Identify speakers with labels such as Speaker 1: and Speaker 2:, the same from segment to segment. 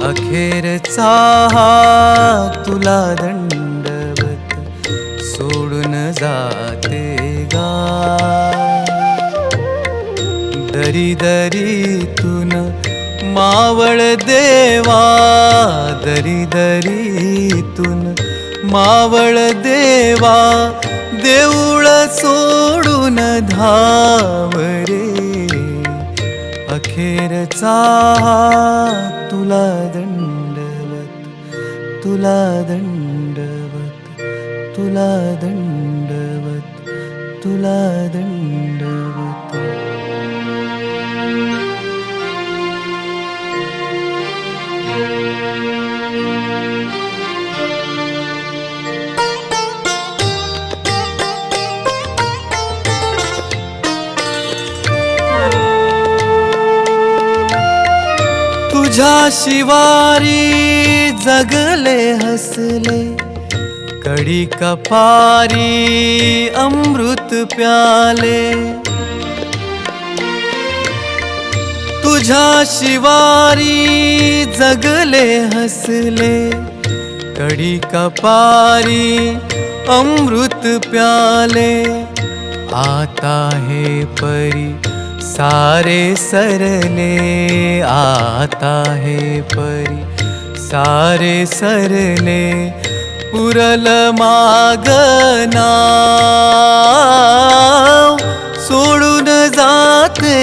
Speaker 1: अखेरचा हा तुला दंडवत सोडून जाते गा. दरी दरीतून मावळ देवा, दरी दरीतून मावळ देवा, देऊळ सोडून धाव रे. अखेरचा तुला दंडवत, तुला दंडवत, तुला दंडवत, तुला दंडवत. तुझ्या शिवारी जगले हसले, कडी कपारी अमृत प्याले. तुझ्या शिवारी जगले हसले, कडी कपारी अमृत प्याले. आता हे परी सारे सरले, आता हे परी सारे सरले. उरल माग नाव, सोडून जाते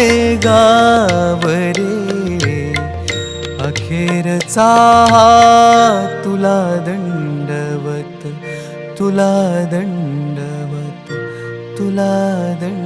Speaker 1: गाव रे. अखेरचा तुला दंडवत, तुला दंडवत, तुला दंडवत.